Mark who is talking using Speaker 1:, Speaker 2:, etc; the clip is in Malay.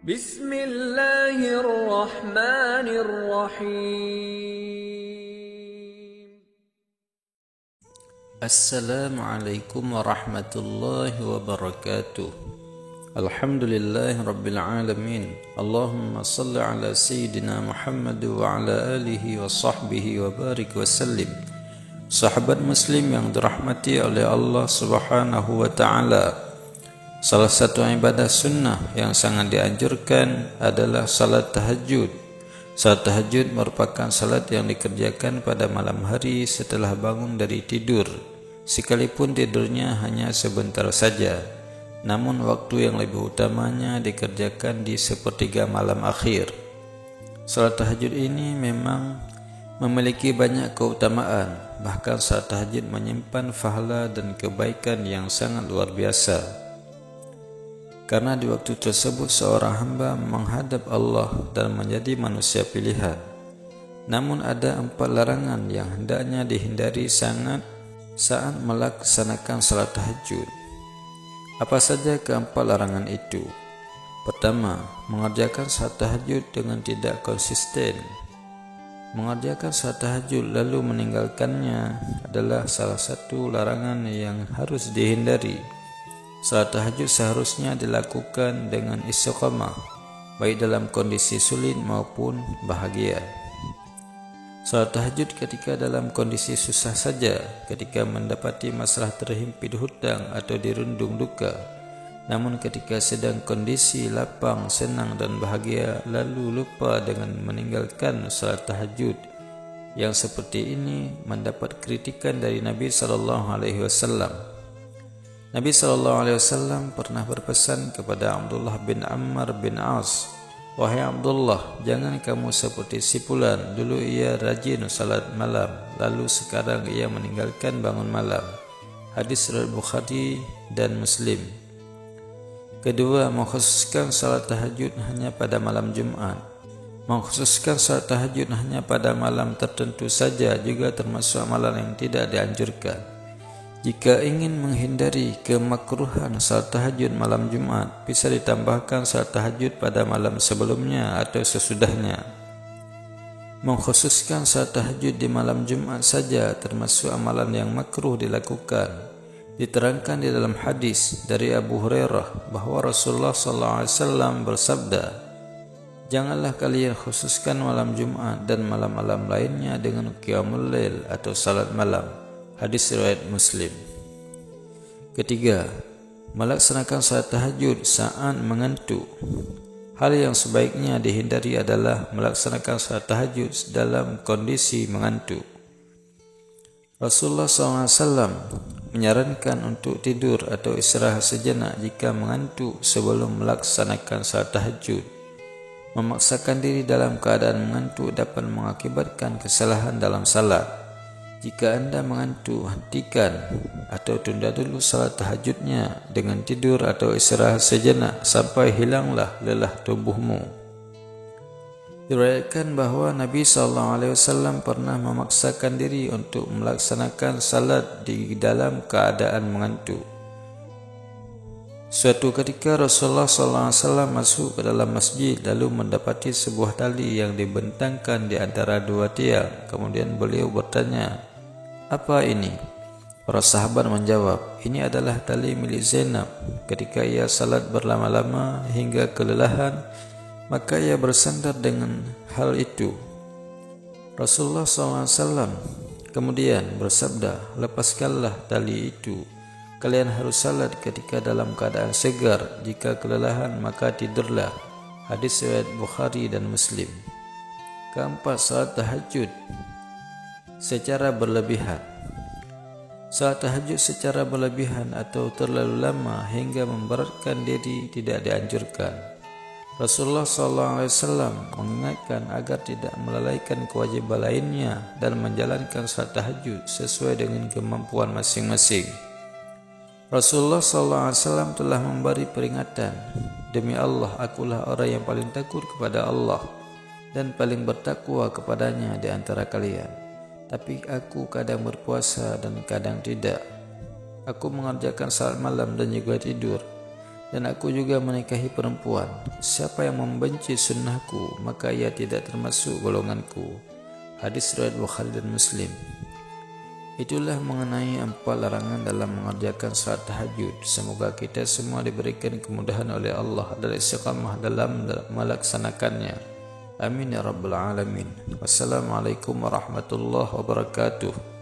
Speaker 1: Bismillahirrahmanirrahim. Assalamualaikum warahmatullahi wabarakatuh. Alhamdulillahi rabbil alamin. Allahumma salli ala sayyidina Muhammad wa ala alihi wa sahbihi wa barik wa sallim. Sahabat muslim yang dirahmati oleh Allah subhanahu wa ta'ala, salah satu ibadah sunnah yang sangat dianjurkan adalah salat tahajud. Salat tahajud merupakan salat yang dikerjakan pada malam hari setelah bangun dari tidur, sekalipun tidurnya hanya sebentar saja. Namun waktu yang lebih utamanya dikerjakan di sepertiga malam akhir. Salat tahajud ini memang memiliki banyak keutamaan. Bahkan salat tahajud menyimpan pahala dan kebaikan yang sangat luar biasa. Karena di waktu tersebut seorang hamba menghadap Allah dan menjadi manusia pilihan. Namun ada 4 larangan yang hendaknya dihindari saat melaksanakan salat tahajud. Apa saja ke-4 larangan itu? Pertama, mengerjakan salat tahajud dengan tidak konsisten. Mengerjakan salat tahajud lalu meninggalkannya adalah salah satu larangan yang harus dihindari. Salat tahajud seharusnya dilakukan dengan istiqamah, baik dalam kondisi sulit maupun bahagia. Salat tahajud ketika dalam kondisi susah saja, ketika mendapati masalah terhimpit hutang atau dirundung duka. Namun ketika sedang kondisi lapang, senang dan bahagia, lalu lupa dengan meninggalkan salat tahajud, yang seperti ini mendapat kritikan dari Nabi SAW. Nabi SAW pernah berpesan kepada Abdullah bin Ammar bin As, "Wahai Abdullah, jangan kamu seperti si fulan. Dulu ia rajin salat malam, lalu sekarang ia meninggalkan bangun malam." Hadis riwayat Bukhari dan Muslim. Kedua, mengkhususkan salat tahajud hanya pada malam Jumat. Mengkhususkan salat tahajud hanya pada malam tertentu saja juga termasuk amalan yang tidak dianjurkan. Jika ingin menghindari kemakruhan salat tahajud malam Jumat, bisa ditambahkan salat tahajud pada malam sebelumnya atau sesudahnya. Mengkhususkan salat tahajud di malam Jumat saja termasuk amalan yang makruh dilakukan. Diterangkan di dalam hadis dari Abu Hurairah bahwa Rasulullah SAW bersabda, "Janganlah kalian khususkan malam Jumat dan malam-malam lainnya dengan qiyamul lail atau salat malam." Hadis riwayat Muslim. Ketiga, melaksanakan salat tahajud saat mengantuk. Hal yang sebaiknya dihindari adalah melaksanakan salat tahajud dalam kondisi mengantuk. Rasulullah SAW menyarankan untuk tidur atau istirahat sejenak jika mengantuk sebelum melaksanakan salat tahajud. Memaksakan diri dalam keadaan mengantuk dapat mengakibatkan kesalahan dalam salat. Jika Anda mengantuk, hentikan atau tunda dulu salat tahajudnya dengan tidur atau istirahat sejenak sampai hilanglah lelah tubuhmu. Diriwayatkan bahawa Nabi SAW pernah memaksakan diri untuk melaksanakan salat di dalam keadaan mengantuk. Suatu ketika Rasulullah SAW masuk ke dalam masjid lalu mendapati sebuah tali yang dibentangkan di antara 2 tiang. Kemudian beliau bertanya, "Apa ini?" Para sahabat menjawab, "Ini adalah tali milik Zainab. Ketika ia salat berlama-lama hingga kelelahan, maka ia bersandar dengan hal itu." Rasulullah SAW kemudian bersabda, "Lepaskanlah tali itu. Kalian harus salat ketika dalam keadaan segar. Jika kelelahan maka tidurlah." Hadis riwayat Bukhari dan Muslim. Keempat, salat tahajud secara berlebihan. Salat tahajud secara berlebihan atau terlalu lama hingga memberatkan diri tidak dianjurkan. Rasulullah SAW mengingatkan agar tidak melalaikan kewajiban lainnya dan menjalankan salat tahajud sesuai dengan kemampuan masing-masing. Rasulullah SAW telah memberi peringatan, "Demi Allah, akulah orang yang paling takut kepada Allah dan paling bertakwa kepadanya di antara kalian. Tapi aku kadang berpuasa dan kadang tidak. Aku mengerjakan salat malam dan juga tidur. dan aku juga menikahi perempuan. Siapa yang membenci sunnahku, maka ia tidak termasuk golonganku. Hadis riwayat Bukhari dan Muslim. Itulah mengenai 4 larangan dalam mengerjakan salat tahajud. Semoga kita semua diberikan kemudahan oleh Allah dan istiqamah dalam melaksanakannya. Amin ya rabbal alamin. Wassalamualaikum warahmatullahi wabarakatuh.